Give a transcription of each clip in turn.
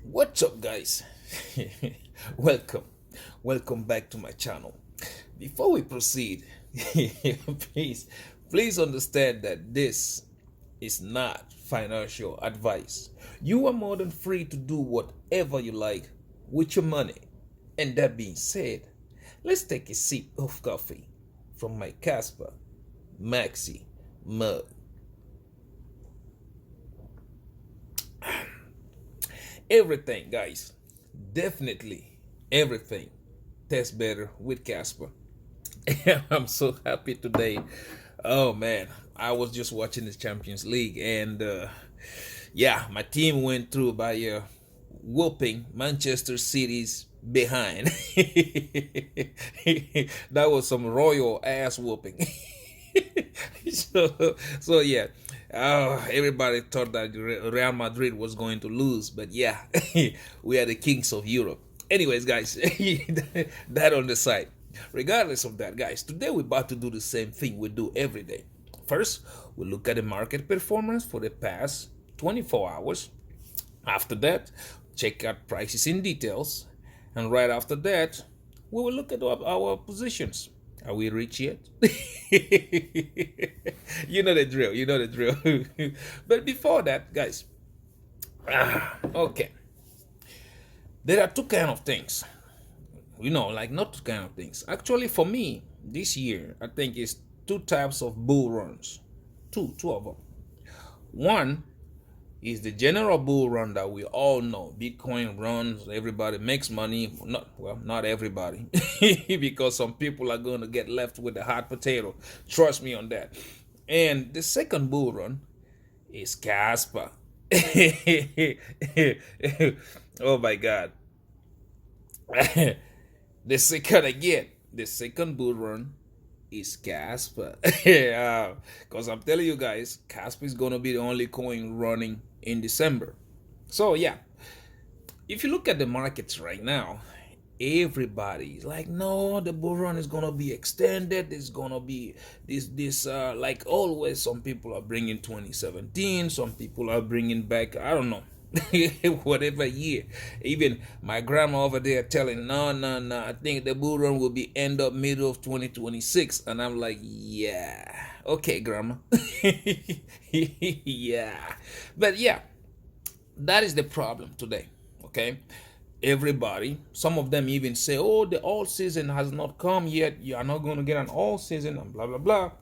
What's up, guys? welcome welcome back to my channel. Before we proceed, please understand that this is not financial advice. You are more than free to do whatever you like with your money. And that being said, let's take a sip of coffee from my Kaspa Maxi mug. Everything, guys, definitely everything tastes better with Casper. I'm so happy today. Oh man, I was just watching the Champions League, and yeah, my team went through by whooping Manchester City's behind. That was some royal ass whooping. so yeah, everybody thought that Real Madrid was going to lose, but yeah, we are the kings of Europe. Anyways, guys, that on the side. Regardless of that, guys, today we're about to do the same thing we do every day. First, we look at the market performance for the past 24 hours. After that, check out prices in details, and right after that, we will look at our positions. Are we rich yet? You know the drill. You know the drill. But before that, guys, okay, there are two kind of things. Like not two kind of things. Actually, for me, this year, I think it's two types of bull runs. Two of them. One is the general bull run that we all know. Bitcoin runs, everybody makes money. Not everybody, because some people are going to get left with the hot potato. Trust me on that. And the second bull run is Kaspa. Oh my God. The second bull run is Kaspa. Because I'm telling you guys, Kaspa is going to be the only coin running in December. So yeah, if you look at the markets right now, everybody's like, no, the bull run is gonna be extended. There's gonna be this like always. Some people are bringing 2017. Some people are bringing back, I don't know, whatever year. Even my grandma over there telling, no, I think the bull run will be end up middle of 2026. And I'm like, yeah, okay, grandma. Yeah, but yeah, that is the problem today. Okay, everybody, some of them even say, oh, the all season has not come yet, you are not going to get an all season, and blah blah blah.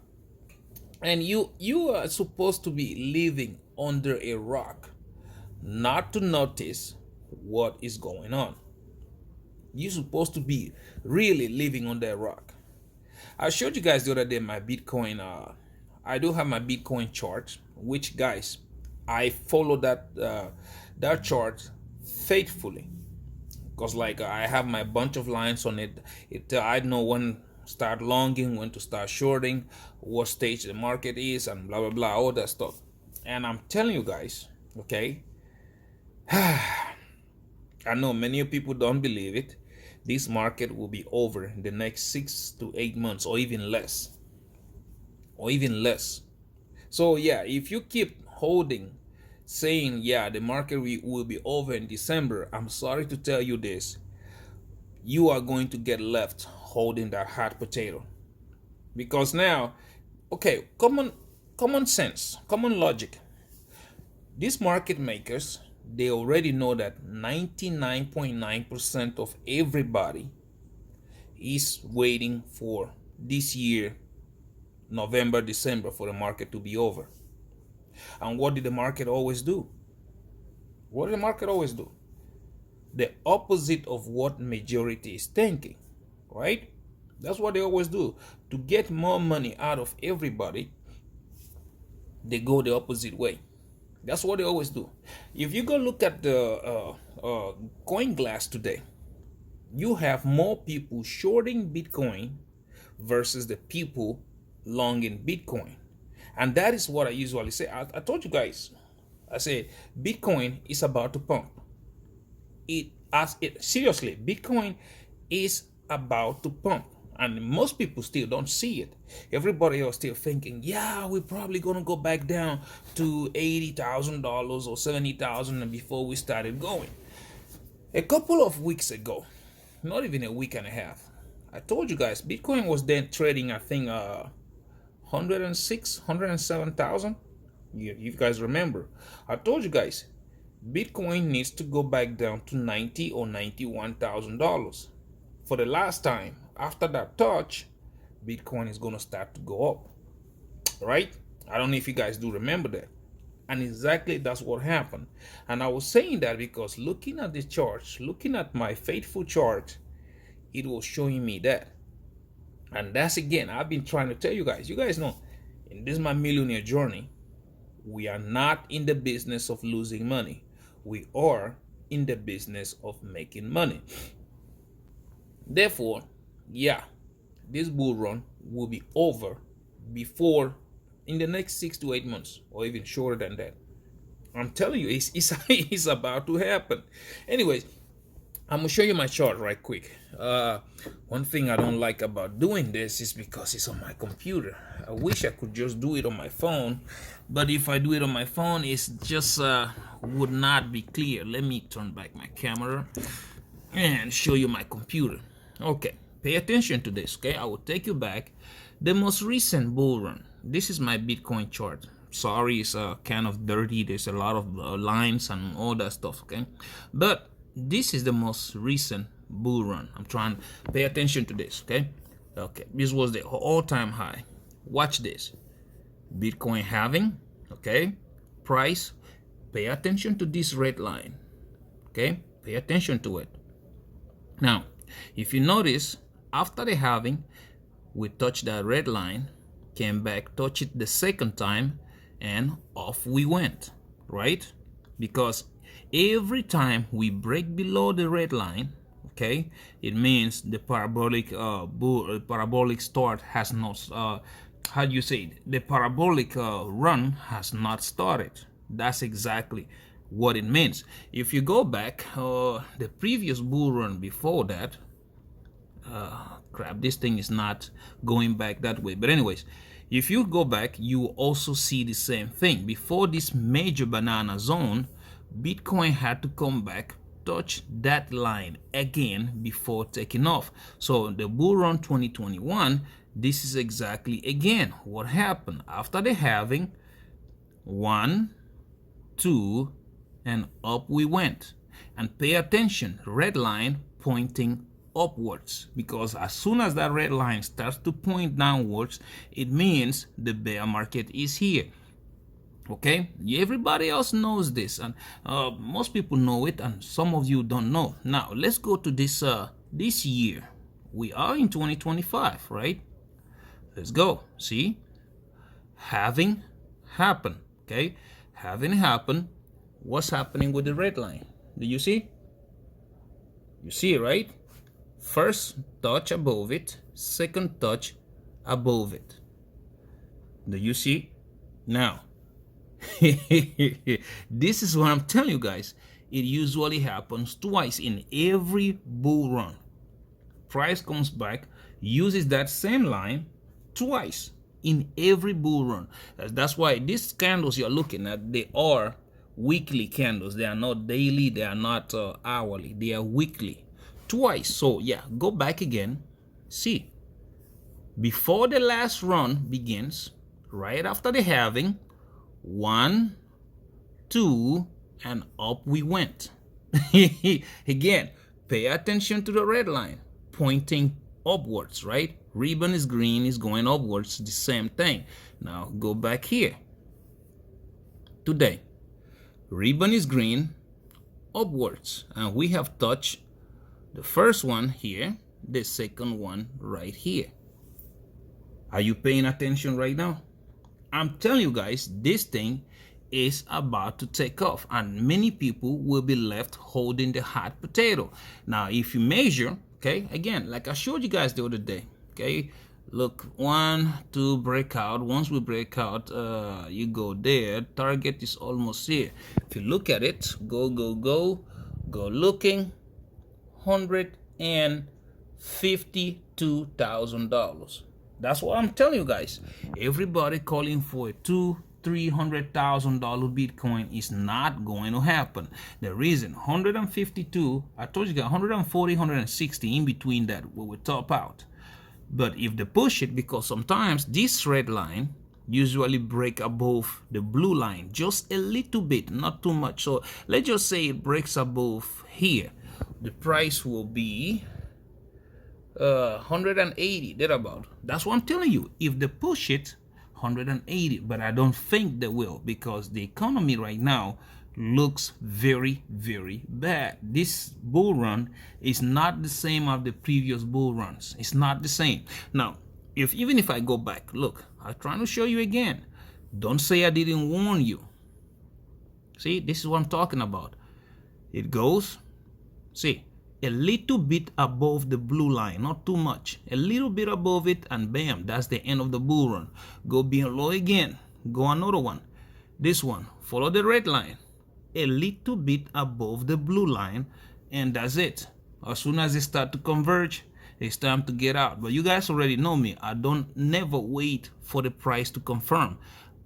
And you are supposed to be living under a rock not to notice what is going on. You're supposed to be really living under a rock. I showed you guys the other day my Bitcoin. I do have my Bitcoin chart, which, guys, I follow that chart faithfully, because like I have my bunch of lines on it. I know when start longing, when to start shorting, what stage the market is, and blah blah blah, all that stuff. And I'm telling you guys, okay, I know many people don't believe it. This market will be over in the next 6 to 8 months, or even less. So yeah, if you keep holding, saying, yeah, the market will be over in December, I'm sorry to tell you this, you are going to get left holding that hot potato. Because now, okay, common sense, common logic, these market makers, they already know that 99.9% of everybody is waiting for this year, November, December, for the market to be over. And what did the market always do? What did the market always do? The opposite of what majority is thinking, right? That's what they always do. To get more money out of everybody, they go the opposite way. That's what they always do. If you go look at the coin glass today, you have more people shorting Bitcoin versus the people longing Bitcoin. And that is what I usually say. I told you guys, I say Bitcoin is about to pump. Seriously, Bitcoin is about to pump. And most people still don't see it. Everybody else still thinking, yeah, we're probably gonna go back down to $80,000 or $70,000 before we started going. A couple of weeks ago, not even a week and a half, I told you guys Bitcoin was then trading, I think, 106, 107,000. You guys remember? I told you guys Bitcoin needs to go back down to 90 or $91,000. For the last time, after that touch, Bitcoin is going to start to go up, right? I don't know if you guys do remember that. And exactly that's what happened. And I was saying that because looking at the charts, looking at my faithful chart, it was showing me that. And that's, again, I've been trying to tell you guys know, in this my millionaire journey, we are not in the business of losing money. We are in the business of making money. Therefore, yeah, this bull run will be over before, in the next 6 to 8 months, or even shorter than that. I'm telling you, it's about to happen. Anyways, I'm gonna show you my chart right quick. One thing I don't like about doing this is because it's on my computer. I wish I could just do it on my phone, but if I do it on my phone, it's just would not be clear. Let me turn back my camera and show you my computer. Okay, pay attention to this. Okay, I will take you back. The most recent bull run. This is my Bitcoin chart. Sorry, it's kind of dirty. There's a lot of lines and all that stuff. Okay, but this is the most recent bull run. I'm trying to pay attention to this. Okay, this was the all-time high. Watch this. Bitcoin halving. Okay, price. Pay attention to this red line. Okay, pay attention to it. Now, if you notice, after the halving, we touched that red line, came back, touched it the second time, and off we went, right? Because every time we break below the red line, okay, it means the parabolic parabolic start has not how do you say it? The parabolic run has not started. That's exactly what it means. If you go back, the previous bull run before that, crap, this thing is not going back that way, but anyways, if you go back, you will also see the same thing. Before this major banana zone, Bitcoin had to come back, touch that line again before taking off. So the bull run 2021, this is exactly again what happened after the halving. 1, 2, and up we went. And pay attention, red line pointing upwards, because as soon as that red line starts to point downwards, it means the bear market is here. Okay, everybody else knows this, and most people know it, and some of you don't know. Now let's go to this year. We are in 2025, right? Let's go. See, having happened. Okay, having happened. What's happening with the red line? Do you see? You see it, right? First touch above it, second touch above it. Do you see? Now, this is what I'm telling you guys. It usually happens twice in every bull run. Price comes back, uses that same line twice in every bull run. That's why these candles you're looking at, they are weekly candles. They are not daily, they are not hourly, they are weekly. Twice. So yeah, go back again. See, before the last run begins, right after the halving, 1, 2, and up we went. Again, pay attention to the red line pointing upwards, right? Ribbon is green, is going upwards, the same thing. Now go back here. Today, ribbon is green, upwards, and we have touched the first one here, the second one right here. Are you paying attention right now? I'm telling you guys, this thing is about to take off, and many people will be left holding the hot potato. Now, if you measure, okay, again, like I showed you guys the other day, okay, look, 1, 2, breakout. Once we break out, you go there. Target is almost here. If you look at it, go looking, $152,000. That's what I'm telling you guys. Everybody calling for a $2 $300,000 Bitcoin is not going to happen. The reason 152, I told you guys 140, 160 in between that we will top out. But if they push it, because sometimes this red line usually break above the blue line just a little bit, not too much. So let's just say it breaks above here, the price will be 180 thereabout. That's what I'm telling you. If they push it 180, but I don't think they will, because the economy right now looks very, very bad. This bull run is not the same as the previous bull runs. It's not the same. Now, even if I go back, look, I'm trying to show you again. Don't say I didn't warn you. See, this is what I'm talking about. It goes, see, a little bit above the blue line, not too much, a little bit above it, and bam, that's the end of the bull run. Go below again, go another one, this one, follow the red line, a little bit above the blue line, and that's it. As soon as they start to converge, it's time to get out. But you guys already know me, I don't never wait for the price to confirm.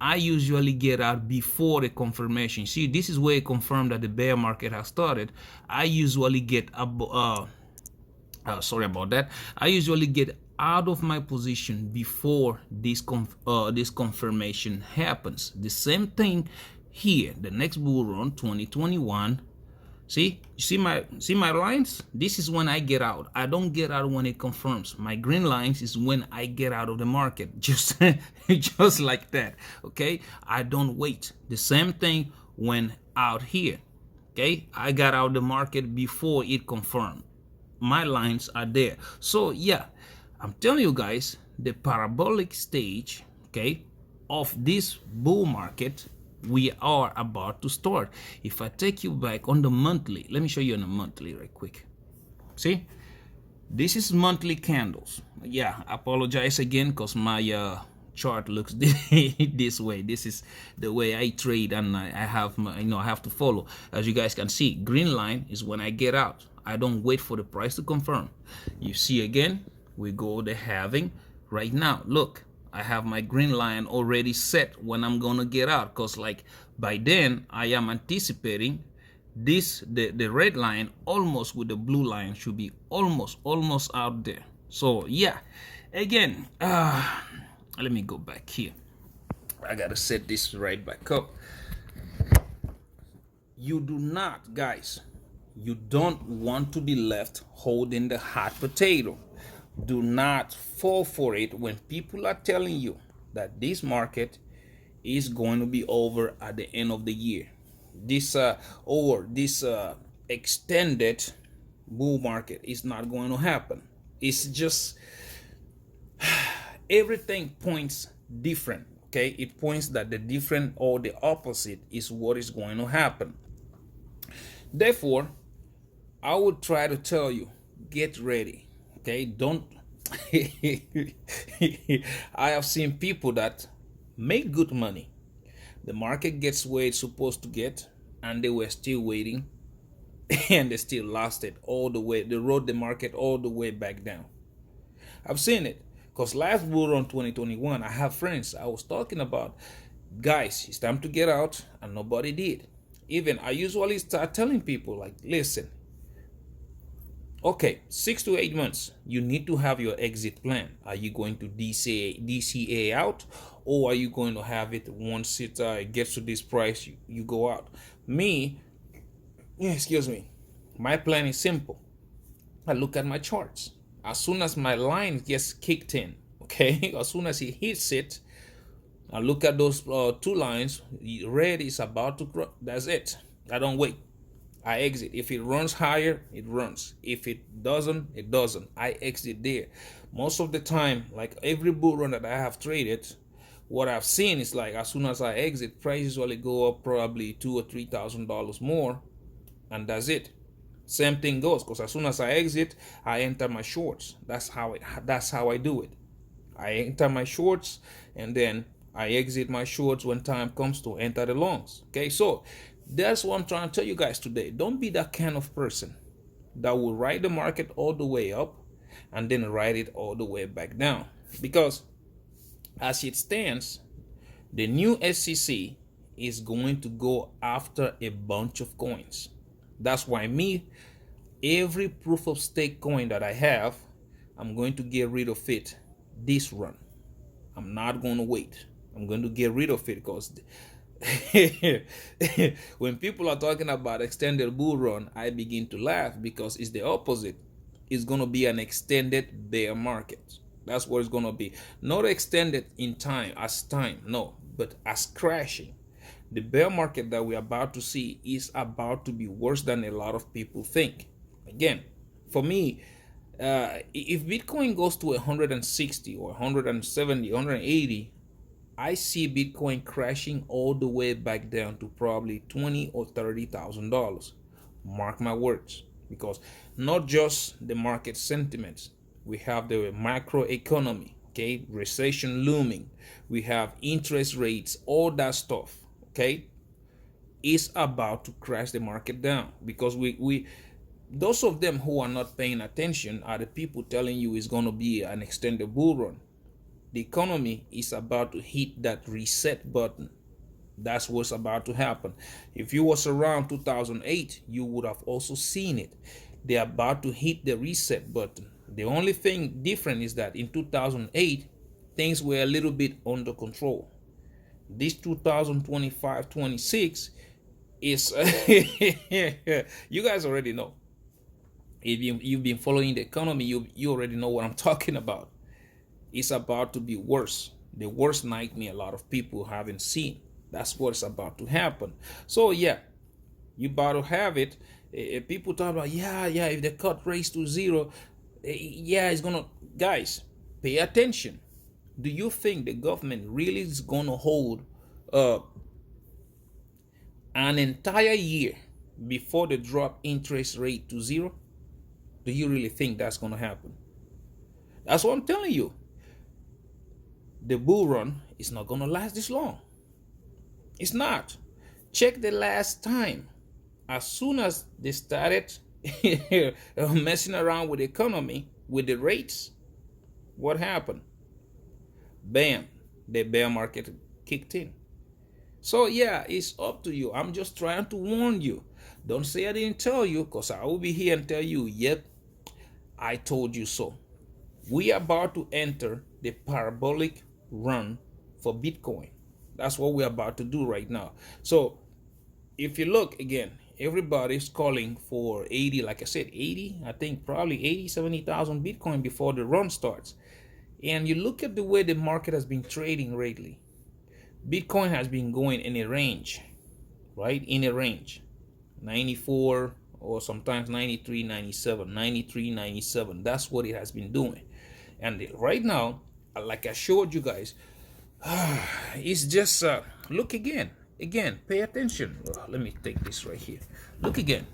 I usually get out before the confirmation. See, this is where it confirmed that the bear market has started. I usually get sorry about that. I usually get out of my position before this confirmation happens. The same thing here. The next bull run 2021. See, you see my lines? This is when I get out. I don't get out when it confirms. My green lines is when I get out of the market. Just like that. Okay? I don't wait. The same thing when out here. Okay? I got out of the market before it confirmed. My lines are there. So yeah, I'm telling you guys, the parabolic stage, okay, of this bull market, we are about to start. If I take you back on the monthly, let me show you on the monthly right quick. See, this is monthly candles. Yeah, I apologize again because my chart looks this way. This is the way I trade, and I have my, I have to follow. As you guys can see, green line is when I get out. I don't wait for the price to confirm. You see again, we go the halving right now. Look, I have my green line already set when I'm gonna get out, because like by then I am anticipating this, the red line almost with the blue line should be almost out there. So yeah, again, let me go back here. I gotta set this right back up. You do not, guys, you don't want to be left holding the hot potato. Do not fall for it when people are telling you that this market is going to be over at the end of the year. This extended bull market is not going to happen. It's just everything points different. Okay, it points that the different or the opposite is what is going to happen. Therefore, I would try to tell you, get ready. Okay, don't. I have seen people that make good money. The market gets where it's supposed to get, and they were still waiting, and they still lost it all the way. They rode the market all the way back down. I've seen it, because last bull run 2021, I have friends I was talking about, guys, it's time to get out, and nobody did. Even I usually start telling people, like, listen, okay, 6 to 8 months, you need to have your exit plan. Are you going to DCA out, or are you going to have it once it gets to this price, you go out? Me, excuse me, my plan is simple. I look at my charts. As soon as my line gets kicked in, okay, as soon as it hits it, I look at those two lines. Red is about to cross. That's it. I don't wait. I exit. If it runs higher, it runs. If it doesn't, it doesn't. I exit there. Most of the time, like every bull run that I have traded, what I've seen is like as soon as I exit, prices usually go up probably $2,000 or $3,000 more, and that's it. Same thing goes, because as soon as I exit, I enter my shorts. That's how I do it. I enter my shorts, and then I exit my shorts when time comes to enter the longs. Okay, so that's what I'm trying to tell you guys today. Don't be that kind of person that will ride the market all the way up and then ride it all the way back down. Because as it stands, The new SEC is going to go after a bunch of coins. That's why every proof of stake coin that I have, I'm going to get rid of it this run. I'm not going to wait. I'm going to get rid of it because when people are talking about extended bull run, I begin to laugh because it's the opposite. It's going to be an extended bear market. That's what it's going to be. Not extended in time, no, but as crashing. The bear market that we're about to see is about to be worse than a lot of people think. Again, for me, if Bitcoin goes to 160 or 170, 180, I see Bitcoin crashing all the way back down to probably $20,000 or $30,000. Mark my words, because not just the market sentiments, we have the macroeconomy, okay, recession looming, we have interest rates, all that stuff, okay, is about to crash the market down because we those of them who are not paying attention are the people telling you it's going to be an extended bull run. The economy is about to hit that reset button. That's what's about to happen. If you was around 2008, you would have also seen it. They're about to hit the reset button. The only thing different is that in 2008, things were a little bit under control. This 2025-26 is you guys already know. If you've been following the economy, you already know what I'm talking about. It's about to be worse. The worst nightmare a lot of people haven't seen. That's what's about to happen. So yeah, you about to have it. People talk about, yeah, if the cut rates to zero, yeah, it's gonna, guys, pay attention. Do you think the government really is gonna hold an entire year before they drop interest rate to zero? Do you really think that's gonna happen? That's what I'm telling you. The bull run is not gonna last this long. It's not. Check the last time. As soon as they started messing around with the economy, with the rates, what happened? Bam, the bear market kicked in. So yeah, it's up to you. I'm just trying to warn you. Don't say I didn't tell you, because I will be here and tell you, yep, I told you so. We are about to enter the parabolic run for Bitcoin. That's what we're about to do right now. So if you look again, everybody's calling for 80, like I said, 80, I think probably 80, 70,000 Bitcoin before the run starts. And you look at the way the market has been trading lately. Bitcoin has been going in a range, right? In a range, 94 or sometimes 93, 97, 93, 97. That's what it has been doing. And right now, like I showed you guys, it's just, look again, pay attention. Let me take this right here. Look again.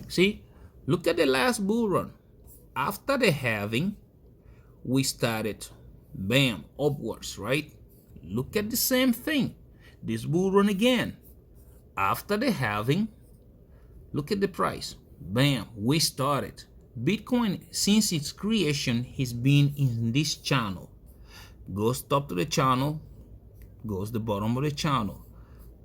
See, look at the last bull run. After the halving, we started, bam, upwards, right? Look at the same thing. This bull run again. After the halving, look at the price. Bam, we started. Bitcoin, since its creation, has been in this channel. Goes top to the channel, goes the bottom of the channel.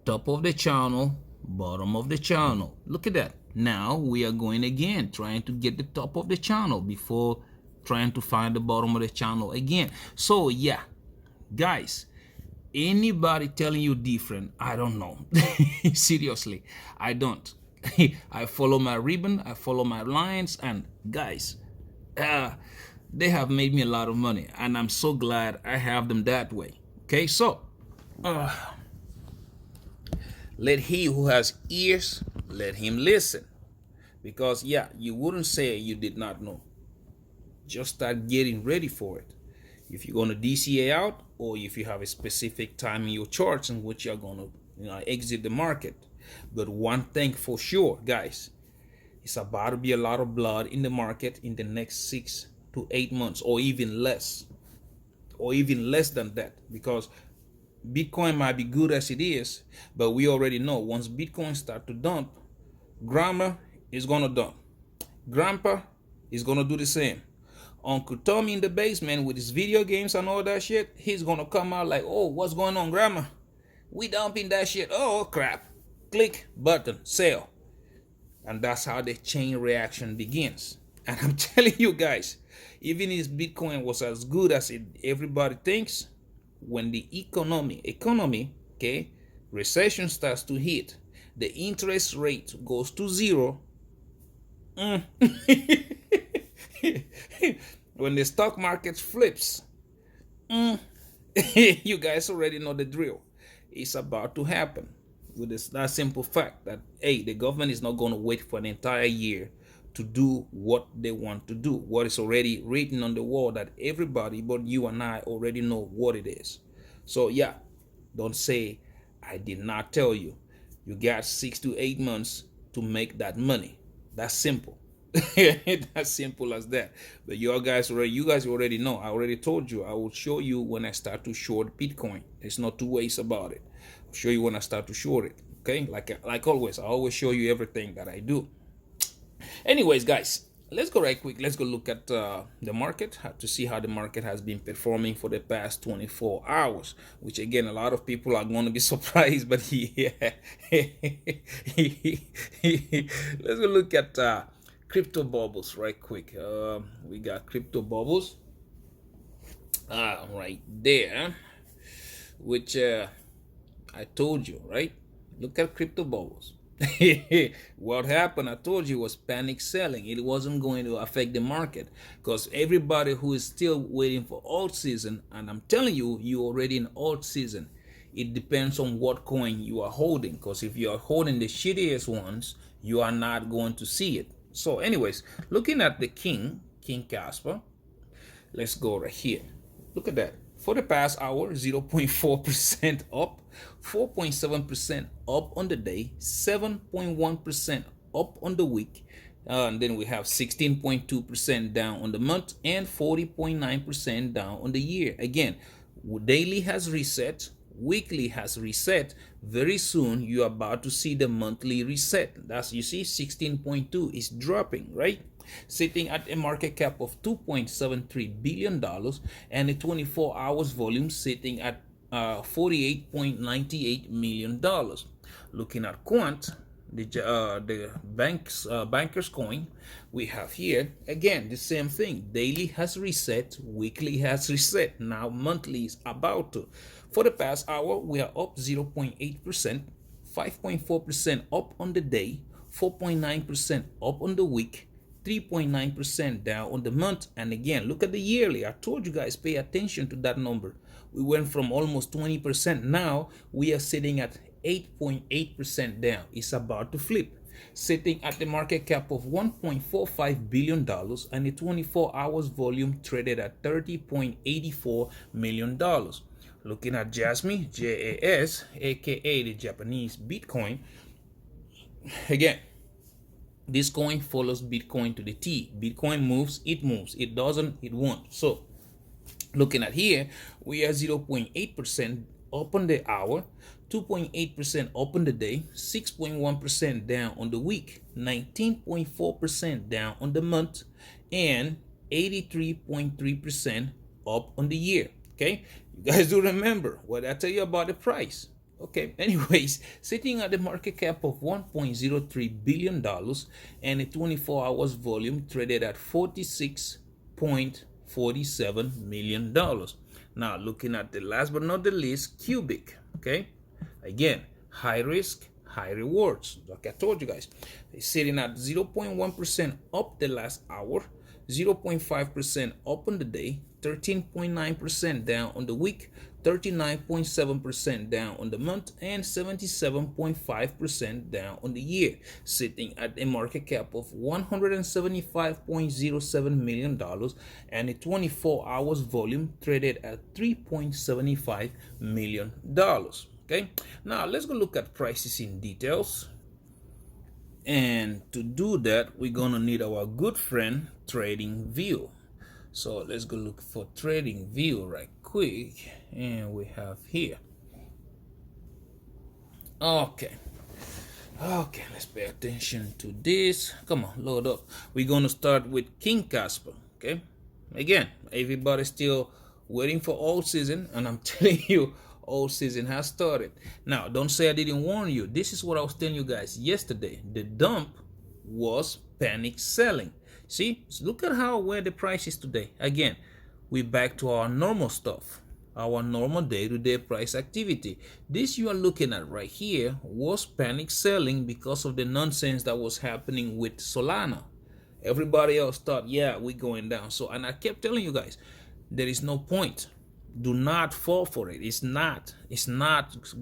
Top of the channel, bottom of the channel. Look at that. Now we are going again, trying to get the top of the channel before trying to find the bottom of the channel again. So yeah, guys, anybody telling you different, I don't know. Seriously, I don't. I follow my ribbon, I follow my lines, and guys, they have made me a lot of money, and I'm so glad I have them that way. Okay, so let he who has ears, let him listen. Because yeah, you wouldn't say you did not know. Just start getting ready for it. If you're going to DCA out, or if you have a specific time in your charts in which you're going to exit the market. But one thing for sure, guys, it's about to be a lot of blood in the market in the next 6 to 8 months, or even less than that, because Bitcoin might be good as it is, but we already know once Bitcoin start to dump, grandma is going to dump, grandpa is going to do the same. Uncle Tommy in the basement with his video games and all that shit, he's gonna come out like, oh, what's going on, grandma? We dumping that shit. Oh, crap. Click, button, sell. And that's how the chain reaction begins. And I'm telling you guys, even if Bitcoin was as good as everybody thinks, when the economy, okay, recession starts to hit, the interest rate goes to zero. When the stock market flips, you guys already know the drill. It's about to happen with that simple fact that, hey, the government is not going to wait for an entire year to do what they want to do, what is already written on the wall that everybody but you and I already know what it is. So yeah, don't say I did not tell you. You got 6 to 8 months to make that money. That's simple. That's simple as that. But you guys already know. I already told you I will show you when I start to short Bitcoin. There's no two ways about it. I'll show you when I start to short it. Okay, like always, I always show you everything that I do. Anyways, guys, let's go right quick. Let's go look at the market to see how the market has been performing for the past 24 hours, which again, a lot of people are going to be surprised, but yeah. Let's go look at crypto bubbles right quick. We got crypto bubbles right there, which I told you, right? Look at crypto bubbles. What happened, I told you, was panic selling. It wasn't going to affect the market because everybody who is still waiting for alt season, and I'm telling you, you're already in alt season. It depends on what coin you are holding, because if you are holding the shittiest ones, you are not going to see it. So anyways, looking at the King Kaspa, let's go right here. Look at that. For the past hour, 0.4% up, 4.7% up on the day, 7.1% up on the week, and then we have 16.2% down on the month and 40.9% down on the year. Again, daily has reset, weekly has reset. Very soon you're about to see the monthly reset. That's, you see, 16.2 is dropping, right? Sitting at a market cap of $2.73 billion and a 24 hours volume sitting at $48.98 million. Looking at Quant, the bankers coin, we have here again the same thing. Daily has reset, weekly has reset, now monthly is about to. For the past hour, we are up 0.8%, 5.4% up on the day, 4.9% up on the week, 3.9% down on the month. And again, look at the yearly. I told you guys, pay attention to that number. We went from almost 20%. Now we are sitting at 8.8% down. It's about to flip. Sitting at the market cap of $1.45 billion and a 24 hours volume traded at $30.84 million. Looking at Jasmy, JAS, aka the Japanese Bitcoin. Again, this coin follows Bitcoin to the T. Bitcoin moves, it moves. It doesn't, it won't. So, looking at here, we are 0.8% up on the hour, 2.8% up on the day, 6.1% down on the week, 19.4% down on the month, and 83.3% up on the year. Okay, you guys do remember what I tell you about the price. Okay, anyways, sitting at the market cap of $1.03 billion and a 24 hours volume traded at $46.47 million. Now, looking at the last but not the least, Cubic. Okay, again, high risk, high rewards. Like I told you guys, it's sitting at 0.1% up the last hour, 0.5% up on the day, 13.9% down on the week, 39.7% down on the month, and 77.5% down on the year, sitting at a market cap of $175.07 million and a 24 hours volume traded at $3.75 million. Okay, now let's go look at prices in details. And to do that, we're gonna need our good friend TradingView. So let's go look for TradingView right quick, and we have here. Okay, let's pay attention to this. Come on, load up. We're gonna start with King Kaspa. Okay, Again, everybody's still waiting for all season, and I'm telling you, all season has started. Now, don't say I didn't warn you. This is what I was telling you guys yesterday. The dump was panic selling. See, so look at how where the price is today. Again, we back to our normal stuff, our normal day-to-day price activity. This you are looking at right here was panic selling because of the nonsense that was happening with Solana. Everybody else thought, yeah, we're going down. So, and I kept telling you guys, there is no point. Do not fall for it. It's not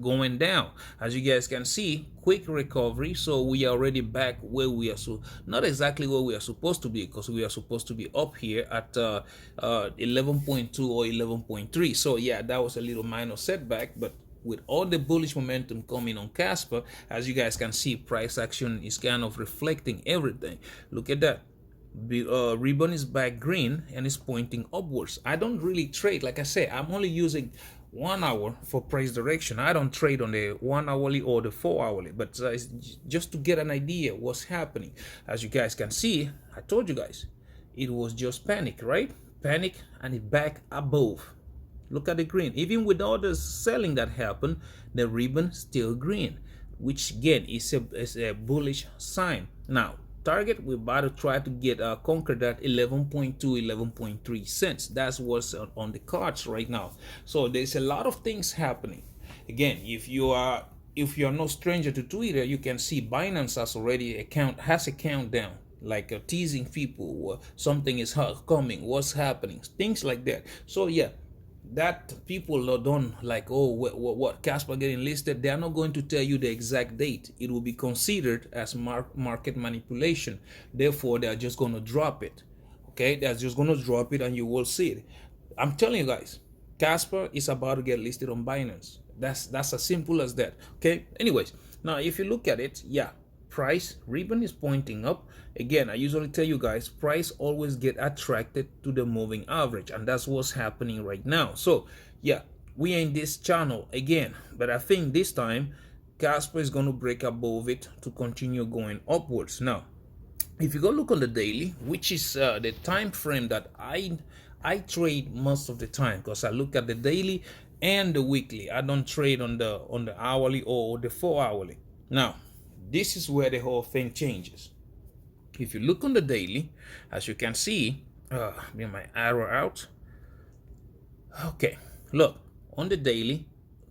going down. As you guys can see, quick recovery. So we are already back where we are, so not exactly where we are supposed to be, because we are supposed to be up here at 11.2 or 11.3. So yeah, that was a little minor setback, but with all the bullish momentum coming on Kaspa, as you guys can see, price action is kind of reflecting everything. Look at that. Ribbon is back green and it's pointing upwards. I don't really trade, like I say, I'm only using 1 hour for price direction. I don't trade on the 1 hourly or the 4 hourly, but it's just to get an idea what's happening. As you guys can see, I told you guys it was just panic, right? Panic, and it back above. Look at the green. Even with all the selling that happened, the ribbon still green, which again is a bullish sign. Now, target, we're about to try to get conquer that 11.2 11.3 cents. That's what's on the cards right now. So there's a lot of things happening. Again, if you're no stranger to Twitter, you can see Binance has already has a countdown, like teasing people, something is coming, what's happening, things like that. So yeah, that people don't like, oh, what Kaspa getting listed. They are not going to tell you the exact date. It will be considered as market manipulation. Therefore, they are just going to drop it. Okay, they're just going to drop it and you will see it. I'm telling you guys, Kaspa is about to get listed on Binance. That's as simple as that. Okay, anyways, now if you look at it, yeah, price ribbon is pointing up. Again, I usually tell you guys, price always get attracted to the moving average, and that's what's happening right now. So yeah, we are in this channel again, but I think this time Kaspa is going to break above it to continue going upwards. Now, if you go look on the daily, which is the time frame that I trade most of the time, because I look at the daily and the weekly. I don't trade on the hourly or the 4 hourly. Now, this is where the whole thing changes. If you look on the daily, as you can see, bring my arrow out. Okay, look on the daily,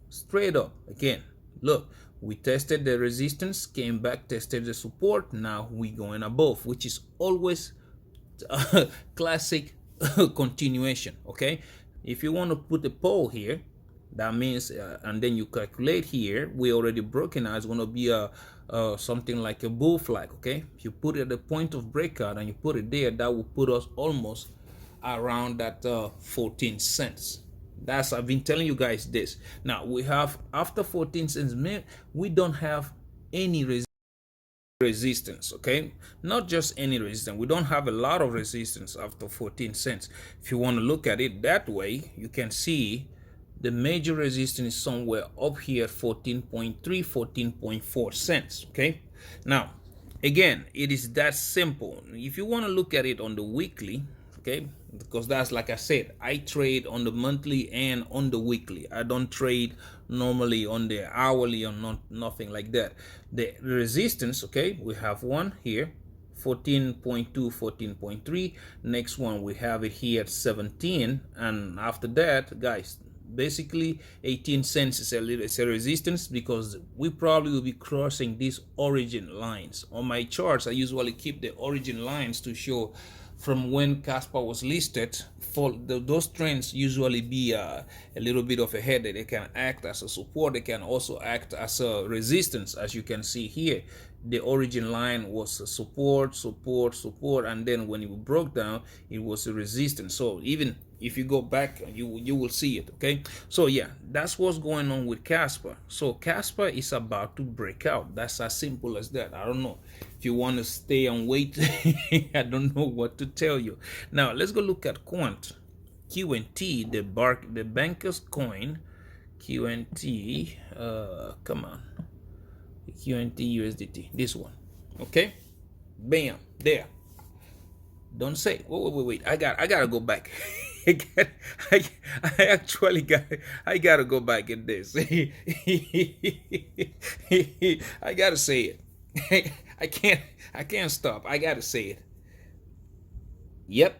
straight up again. Look, we tested the resistance, came back, tested the support. Now we going above, which is always classic continuation. Okay, if you want to put a pole here, that means and then you calculate here, we already broken out. It's going to be a something like a bull flag. Okay, if you put it at the point of breakout and you put it there, that will put us almost around that 14 cents. That's, I've been telling you guys this. Now we have, after 14 cents, we don't have any resistance. Okay, not just any resistance, we don't have a lot of resistance after 14 cents. If you want to look at it that way, you can see the major resistance is somewhere up here, 14.3 14.4 cents. Okay, now again, it is that simple. If you want to look at it on the weekly, okay, because that's, like I said, I trade on the monthly and on the weekly. I don't trade normally on the hourly or nothing like that. The resistance, okay, we have one here, 14.2 14.3. Next one we have it here at 17, and after that, guys, basically 18 cents is it's a resistance, because we probably will be crossing these origin lines. On my charts, I usually keep the origin lines to show from when Kaspa was listed. For those trends usually be a little bit of a head. They can act as a support, they can also act as a resistance. As you can see here, the origin line was a support, and then when it broke down, it was a resistance. So even if you go back, you will see it. Okay, so yeah, that's what's going on with Kaspa. So Kaspa is about to break out. That's as simple as that. I don't know if you want to stay and wait. I don't know what to tell you. Now let's go look at Quant QNT, the banker's coin. QNT, come on, QNT USDT, this one. Okay, bam, there. Don't say, wait. I gotta go back. I, got, I, I actually I gotta go back in this. I gotta say it. I can't stop. I gotta say it. Yep,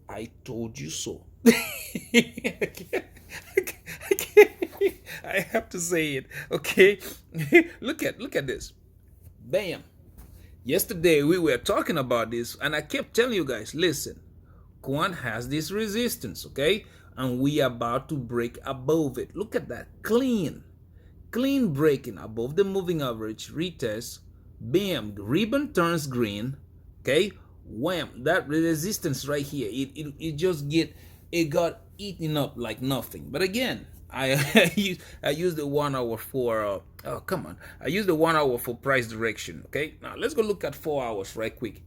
I told you so. I have to say it. Okay. Look at this. Bam. Yesterday we were talking about this, and I kept telling you guys, listen, Quant has this resistance, okay? And we are about to break above it. Look at that. Clean breaking above the moving average, retest, bam, the ribbon turns green, okay? Wham, that resistance right here, it got eaten up like nothing. But again, I use the 1 hour for oh come on, I use the 1 hour for price direction. Okay, now let's go look at 4 hours right quick,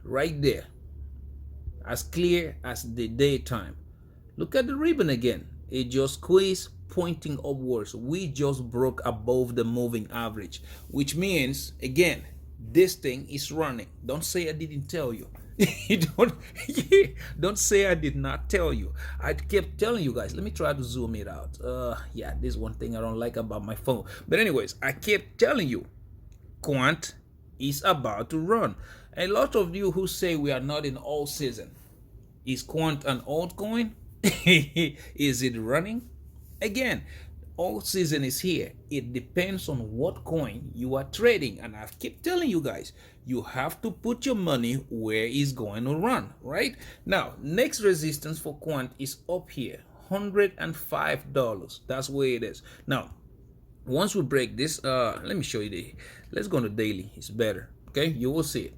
right there, as clear as the daytime. Look at the ribbon again. It just squeezed, pointing upwards. We just broke above the moving average, which means again this thing is running. Don't say I didn't tell you. Don't say I did not tell you. I kept telling you guys. Let me try to zoom it out. Yeah, this is one thing I don't like about my phone. But anyways, I kept telling you, Quant is about to run. A lot of you who say we are not in all season, is Quant an altcoin? Is it running? Again, all season is here. It depends on what coin you are trading, and I keep telling you guys, you have to put your money where it's going to run. Right now, next resistance for Quant is up here, $105. That's where it is. Now once we break this, let me show you let's go to daily. It's better. Okay, you will see it.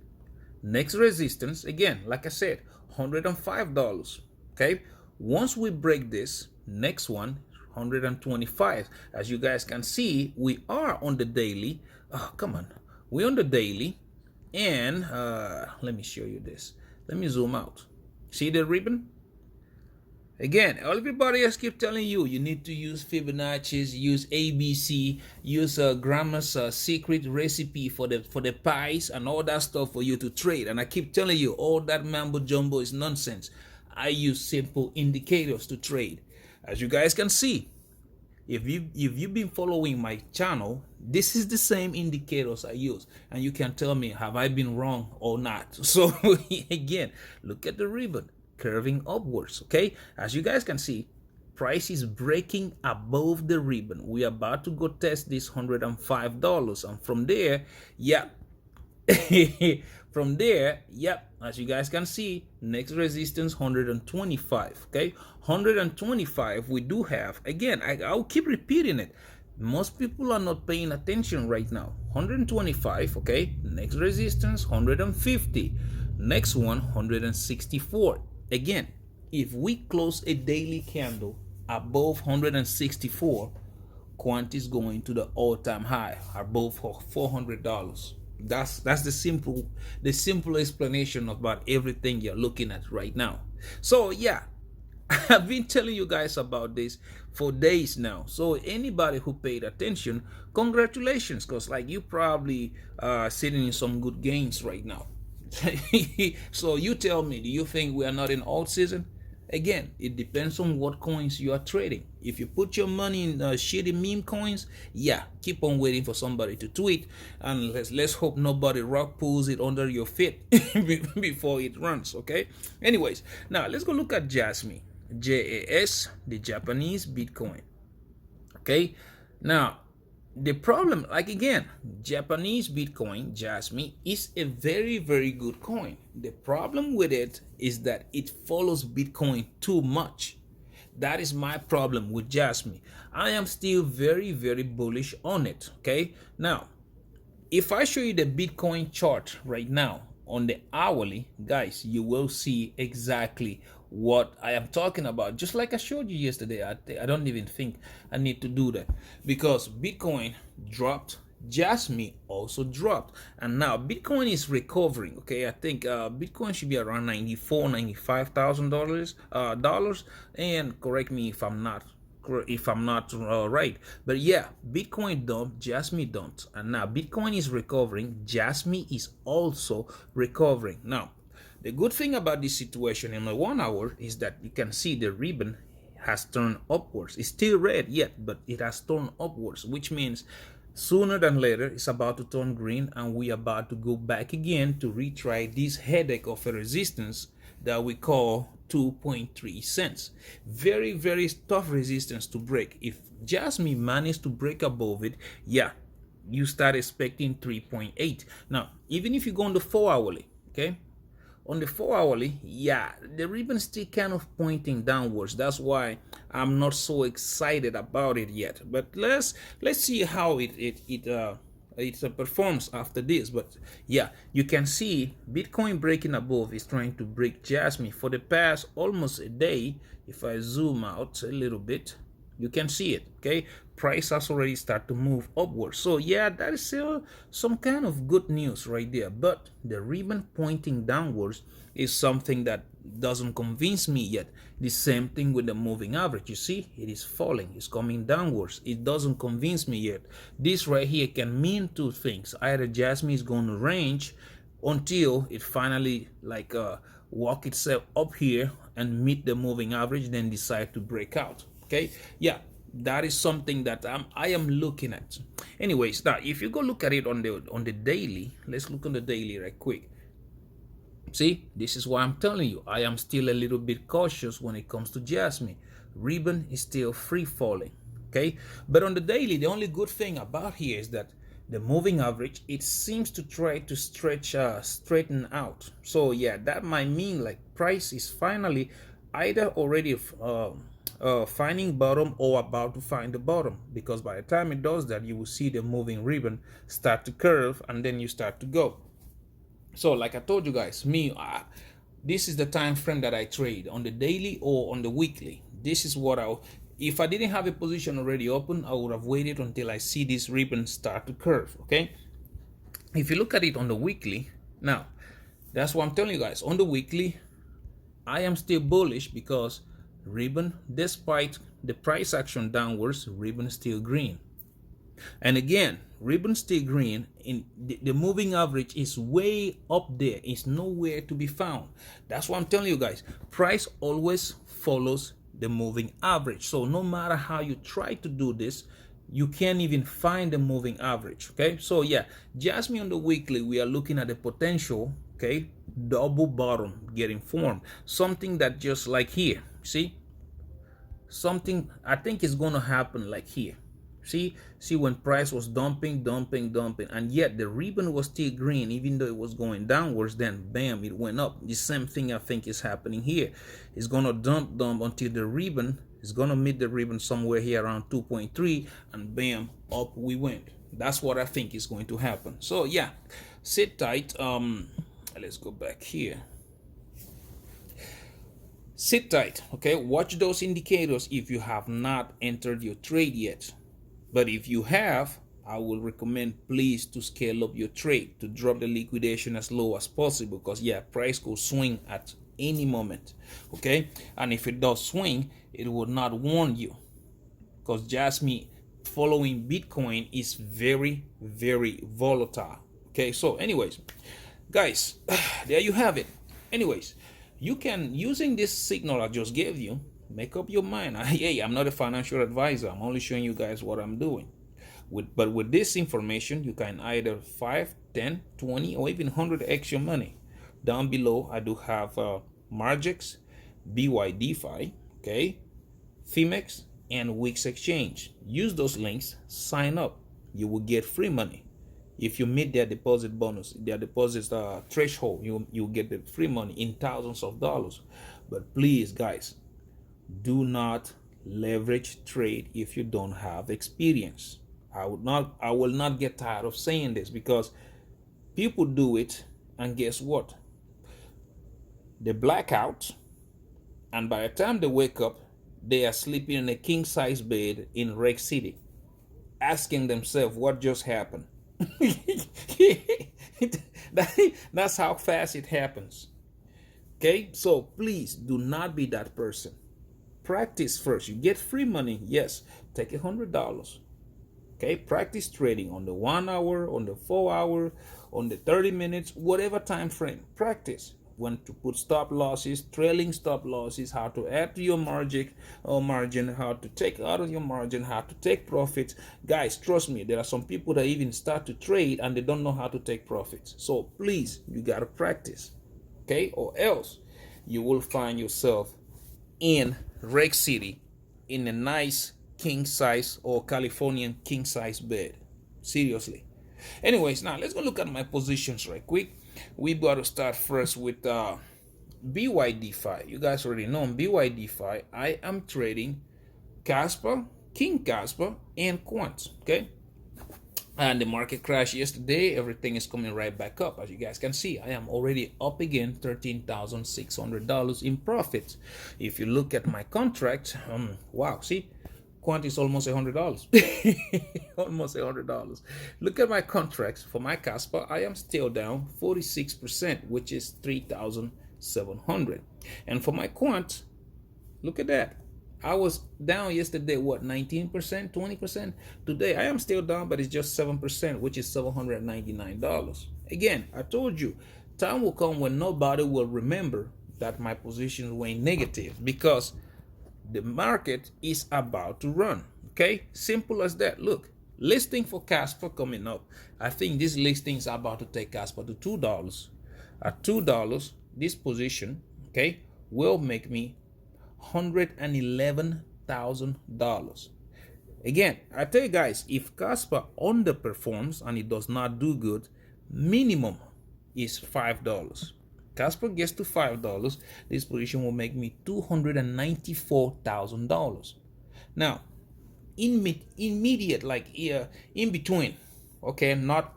Next resistance again, like I said, $105. Okay, once we break this, next one, 125. As you guys can see, we are on the daily. Oh, come on, we're on the daily. And let me show you this. Let me zoom out. See the ribbon? Again, everybody else keep telling you, you need to use Fibonacci's, use ABC, use Grandma's secret recipe for the pies and all that stuff for you to trade. And I keep telling you, all that mambo jumbo is nonsense. I use simple indicators to trade. As you guys can see, if you've been following my channel, this is the same indicators I use, and you can tell me, have I been wrong or not? So again, look at the ribbon curving upwards. Okay, as you guys can see, price is breaking above the ribbon. We are about to go test this $105, and from there, yeah, from there, yep, as you guys can see, next resistance 125. Okay, 125 we do have. Again, I'll keep repeating it. Most people are not paying attention right now. 125. Okay, next resistance 150. Next one 164. Again, if we close a daily candle above 164, Quant is going to the all-time high, above $400. That's the simple explanation about everything you're looking at right now. So yeah, I've been telling you guys about this for days now. So anybody who paid attention, congratulations, because like you probably sitting in some good gains right now. So you tell me, do you think we are not in alt season? Again, it depends on what coins you are trading. If you put your money in shitty meme coins, yeah, keep on waiting for somebody to tweet, and let's hope nobody rock pulls it under your feet before it runs. Okay. Anyways, now let's go look at Jasmy, JAS, the Japanese Bitcoin. Okay. Now the problem, like again, Japanese Bitcoin, Jasmy, is a very, very good coin. The problem with it is that it follows Bitcoin too much. That is my problem with Jasmy. I am still very, very bullish on it. Okay. Now, if I show you the Bitcoin chart right now on the hourly, guys, you will see exactly what I am talking about. Just like I showed you yesterday, I don't even think I need to do that, because Bitcoin dropped, Jasmy also dropped, and now Bitcoin is recovering. Okay, I think Bitcoin should be around $95,000 dollars, and correct me if I'm not right, but yeah, Bitcoin dumped, Jasmy dumped, and now Bitcoin is recovering, Jasmy is also recovering. Now The good thing about this situation in the 1 hour is that you can see the ribbon has turned upwards. It's still red yet, but it has turned upwards, which means sooner than later it's about to turn green, and we are about to go back again to retry this headache of a resistance that we call 2.3 cents. Very, very tough resistance to break. If Jasmine managed to break above it, yeah, you start expecting 3.8. Now, even if you go on the 4 hourly, okay, on the 4 hourly, yeah, the ribbon still kind of pointing downwards. That's why I'm not so excited about it yet. But let's see how it performs after this. But yeah, you can see Bitcoin breaking above is trying to break Jasmine for the past almost a day. If I zoom out a little bit, you can see it. Okay, price has already started to move upwards. So yeah, that is still some kind of good news right there. But the ribbon pointing downwards is something that doesn't convince me yet. The same thing with the moving average. You see, it is falling, it's coming downwards. It doesn't convince me yet. This right here can mean two things. Either Jasmine is going to range until it finally walk itself up here and meet the moving average, then decide to break out. Okay, yeah, that is something that I am looking at. Anyways, now if you go look at it on the daily, let's look on the daily right quick. See, this is why I'm telling you, I am still a little bit cautious when it comes to Jasmine. Ribbon is still free falling. Okay, but on the daily, the only good thing about here is that the moving average, it seems to try to straighten out. So yeah, that might mean like price is finally either already finding bottom or about to find the bottom, because by the time it does that, you will see the moving ribbon start to curve and then you start to go. So like I told you guys, this is the time frame that I trade on the daily or on the weekly. This is what if I didn't have a position already open, I would have waited until I see this ribbon start to curve. Okay, if you look at it on the weekly, now that's what I'm telling you guys. On the weekly, I am still bullish because ribbon, despite the price action downwards, ribbon still green. And again, ribbon still green. In the moving average is way up there. It's nowhere to be found. That's what I'm telling you guys. Price always follows the moving average. So no matter how you try to do this, you can't even find the moving average. Okay, so yeah, Jasmine on the weekly, we are looking at the potential, okay, double bottom getting formed. Something that just like here, see, something I think is going to happen like here. See when price was dumping, and yet the ribbon was still green, even though it was going downwards, then bam, it went up. The same thing I think is happening here. It's going to dump until the ribbon is going to meet the ribbon somewhere here around 2.3, and bam, up we went. That's what I think is going to happen. So yeah, sit tight. Let's go back here. Sit tight, okay? Watch those indicators if you have not entered your trade yet. But if you have, I will recommend please to scale up your trade, to drop the liquidation as low as possible, because yeah, price could swing at any moment, okay? And if it does swing, it will not warn you, because Jasmine following Bitcoin is very, very volatile, okay? So anyways, guys, there you have it. Anyways, you can, using this signal I just gave you, make up your mind. Hey, I'm not a financial advisor. I'm only showing you guys what I'm doing. But with this information, you can either 5, 10, 20, or even 100x your money. Down below, I do have Margex, Bydfi, okay, Phemex, and Weex exchange. Use those links, sign up. You will get free money. If you meet their deposit bonus, their deposit threshold, you get the free money in thousands of dollars. But please, guys, do not leverage trade if you don't have experience. I will not get tired of saying this, because people do it, and guess what? They black out, and by the time they wake up, they are sleeping in a king-size bed in Rec City, asking themselves what just happened. That's how fast it happens. Okay, so please do not be that person. Practice first. You get free money, yes, take $100. Okay, practice trading on the 1 hour, on the 4 hour, on the 30 minutes, whatever time frame. Practice. when to put stop losses, trailing stop losses, how to add to your margin, how to take out of your margin, how to take profits. Guys, trust me, there are some people that even start to trade and they don't know how to take profits. So please, you got to practice, okay? Or else you will find yourself in Reg City in a nice king size or Californian king size bed. Seriously. Anyways, now let's go look at my positions right quick. We got to start first with Bydfi. You guys already know Bydfi. I am trading Kaspa, King Kaspa, and Quant. Okay. And the market crashed yesterday. Everything is coming right back up. As you guys can see, I am already up again, $13,600 in profits. If you look at my contract, wow, see, Quant is almost $100. Almost $100. Look at my contracts. For my Kaspa, I am still down 46%, which is 3,700. And for my Quant, look at that. I was down yesterday, what, 19%, 20%? Today, I am still down, but it's just 7%, which is $799. Again, I told you, time will come when nobody will remember that my positions were negative because the market is about to run. Okay, simple as that. Look, listing for Kaspa coming up. I think these listings are about to take Kaspa to $2. At $2, this position, okay, will make me $111,000. Again, I tell you guys, if Kaspa underperforms and it does not do good, minimum is $5. Kaspa gets to $5, this position will make me $294,000. Now, immediate, like in between, okay, not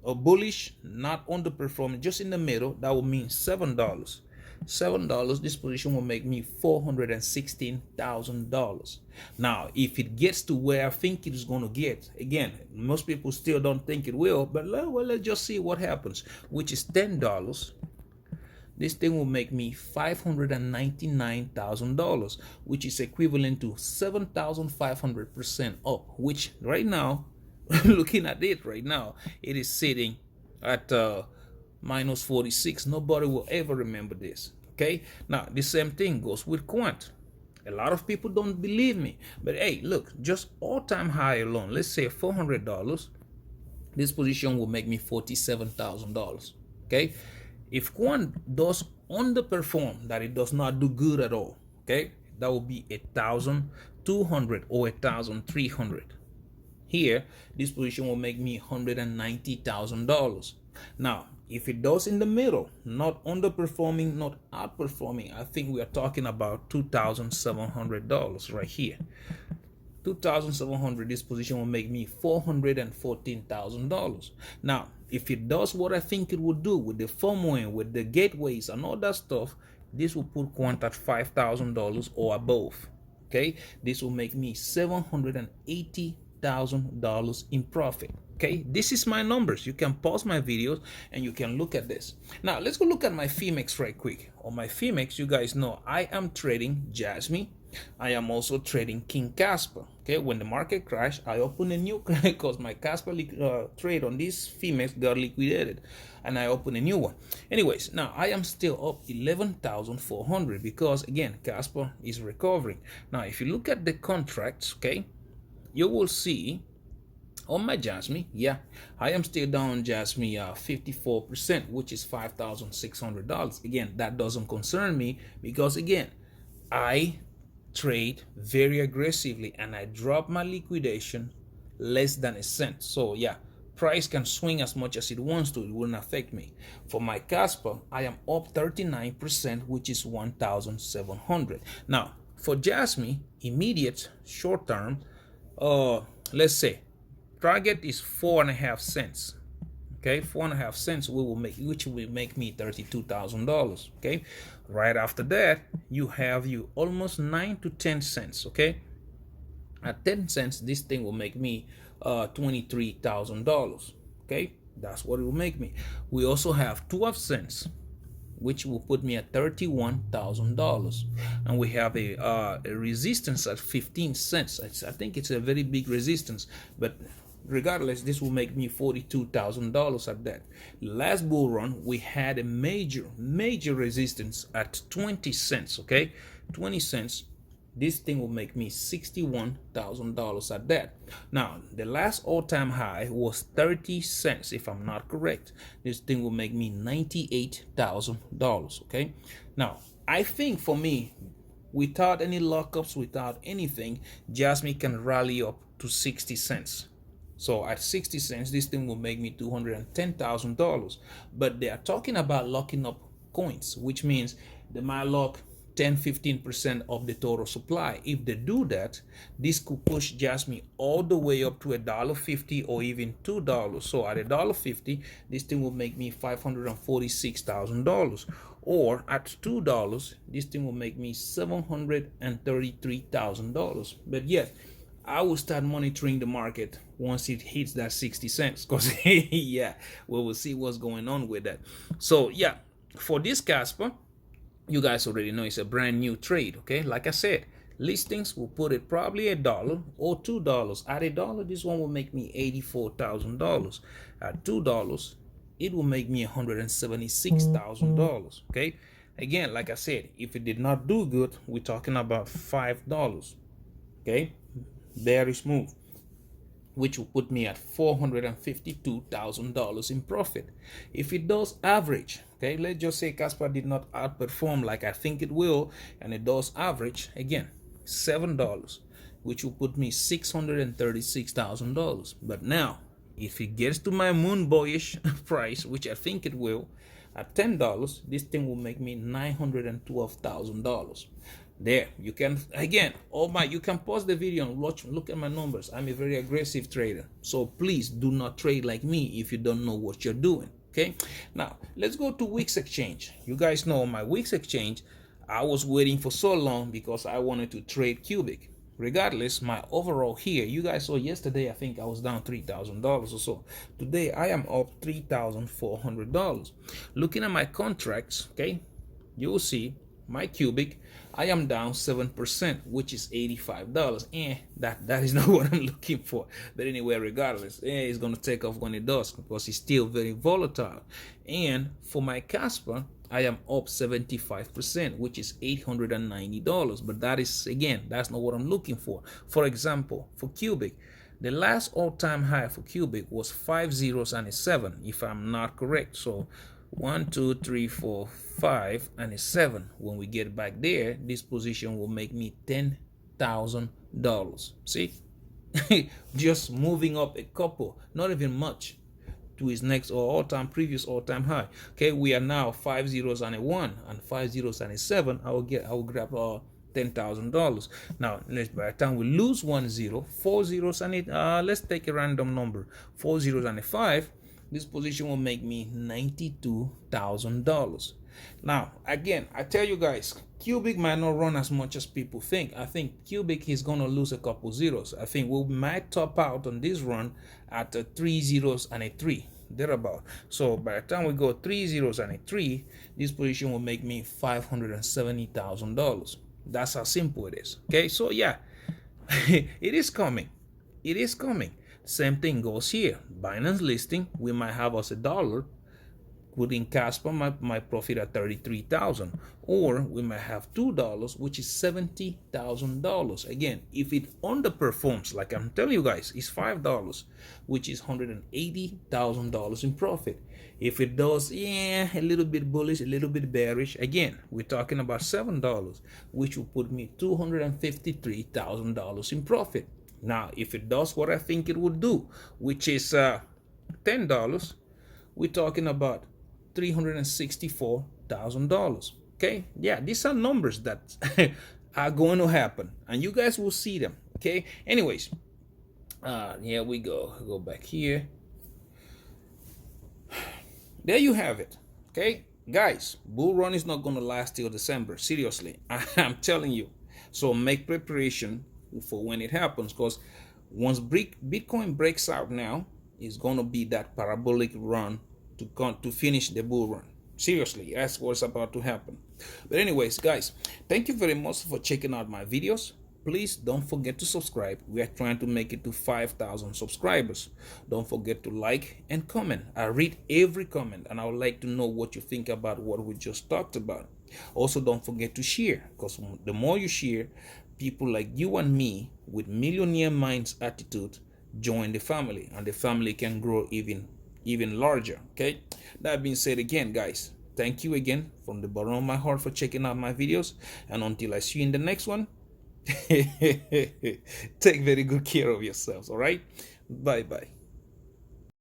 a bullish, not underperforming, just in the middle, that will mean $7. $7, this position will make me $416,000. Now, if it gets to where I think it is going to get, again, most people still don't think it will, but well, let's just see what happens, which is $10. This thing will make me $599,000, which is equivalent to 7,500% up, which right now, looking at it right now, it is sitting at minus 46. Nobody will ever remember this. Okay, now the same thing goes with Quant. A lot of people don't believe me, but hey, look, just all-time high alone, let's say $400, this position will make me $47,000. Okay, if Quant does underperform, that it does not do good at all, okay, that will be 1,200 or 1,300. Here, this position will make me $190,000. Now, if it does in the middle, not underperforming, not outperforming, I think we are talking about $2,700 right here. $2,700, this position will make me $414,000. Now, if it does what I think it would do with the firmware, with the gateways and all that stuff, this will put Quant at $5,000 or above. Okay, this will make me $780,000 in profit. Okay, this is my numbers. You can pause my videos and you can look at this. Now, let's go look at my Phemex right quick. On my Phemex, you guys know I am trading Jasmine. I am also trading King Kaspa. Okay, when the market crashed, I opened a new because my Kaspa trade on this Phemex got liquidated, and I opened a new one. Anyways, now I am still up 11,400 because again, Kaspa is recovering. Now, if you look at the contracts, okay, you will see on my Jasmine, yeah, I am still down on Jasmine 54%, which is $5,600. Again, that doesn't concern me because again, I trade very aggressively and I drop my liquidation less than a cent. So yeah, price can swing as much as it wants to, it wouldn't affect me. For my Kaspa, I am up 39%, which is 1,700. Now, for Jasmine, immediate short term, let's say target is 4.5 cents. Okay, 4.5 cents which will make me $32,000. Okay, right after that you have almost 9 to 10 cents. Okay, at 10 cents this thing will make me $23,000. Okay, that's what it will make me. We also have 12 cents, which will put me at $31,000, and we have a resistance at 15 cents. I think it's a very big resistance, but regardless, this will make me $42,000 at that. Last bull run, we had a major resistance at 20 cents. Okay, 20 cents. This thing will make me $61,000 at that. Now, the last all-time high was 30 cents, if I'm not correct. This thing will make me $98,000. Okay. Now, I think for me, without any lockups, without anything, Jasmine can rally up to 60 cents. So at 60 cents, this thing will make me $210,000. But they are talking about locking up coins, which means they might lock 10-15% of the total supply. If they do that, this could push Jasmine all the way up to $1.50 or even $2. So at $1.50, this thing will make me $546,000. Or at $2, this thing will make me $733,000. But yet, I will start monitoring the market once it hits that 60 cents, because yeah, we will see what's going on with that. So yeah, for this Kaspa, you guys already know it's a brand new trade. Okay, like I said, listings will put it probably $1 or $2. At $1, this one will make me $84,000. At $2, it will make me $176,000. Okay, again, like I said, if it did not do good, we're talking about $5. Okay, bearish move, which will put me at $452,000 in profit. If it does average, okay, let's just say Kaspa did not outperform like I think it will, and it does average, again, $7, which will put me $636,000. But now, if it gets to my moon boyish price, which I think it will, at $10, this thing will make me $912,000. There, you can, again, you can pause the video and look at my numbers. I'm a very aggressive trader. So please do not trade like me if you don't know what you're doing. Okay, now let's go to Weex exchange. You guys know my Weex exchange, I was waiting for so long because I wanted to trade cubic. Regardless, my overall here, you guys saw yesterday, I think I was down $3,000 or so. Today, I am up $3,400. Looking at my contracts, okay, you'll see my cubic, I am down 7%, which is $85. That is not what I'm looking for. But anyway, regardless, it's going to take off when it does, because it's still very volatile. And for my Kaspa, I am up 75%, which is $890. But that is, again, that's not what I'm looking for. For example, for cubic, the last all-time high for cubic was 5 zeros and a 7, if I'm not correct. So 1, 2, 3, 4, 5, and a 7. When we get back there, this position will make me $10,000. See, just moving up a couple, not even much, to his next or previous all-time high. Okay, we are now 5 zeros and a 1 and 5 zeros and a 7. I will grab $10,000. Now, by the time we lose 1 0, 4 zeros and it, let's take a random number, 4 zeros and a 5. This position will make me $92,000. Now, again, I tell you guys, cubic might not run as much as people think. I think cubic is going to lose a couple zeros. I think we might top out on this run at 3 zeros and a 3, thereabout. So by the time we go 3 zeros and a 3, this position will make me $570,000. That's how simple it is. Okay, so yeah, it is coming. It is coming. Same thing goes here. Binance listing, we might have us $1. Putting Kaspa, my profit at $33,000, or we might have $2, which is $70,000. Again, if it underperforms, like I'm telling you guys, it's $5, which is $180,000 in profit. If it does, a little bit bullish, a little bit bearish, again, we're talking about $7, which will put me $253,000 in profit. Now, if it does what I think it would do, which is $10, we're talking about $364,000. Okay, yeah, these are numbers that are going to happen, and you guys will see them. Okay, anyways, here we go back here. There you have it. Okay, guys, bull run is not going to last till December. Seriously, I'm telling you. So make preparation for when it happens, because once Bitcoin breaks out now, it's going to be that parabolic run to finish the bull run. Seriously, that's what's about to happen. But anyways, guys, thank you very much for checking out my videos. Please don't forget to subscribe. We are trying to make it to 5,000 subscribers. Don't forget to like and comment. I read every comment and I would like to know what you think about what we just talked about. Also, don't forget to share, because the more you share, people like you and me with millionaire minds attitude join the family, and the family can grow even larger. Okay, that being said, again guys, thank you again from the bottom of my heart for checking out my videos, and until I see you in the next one, take very good care of yourselves. All right, bye bye.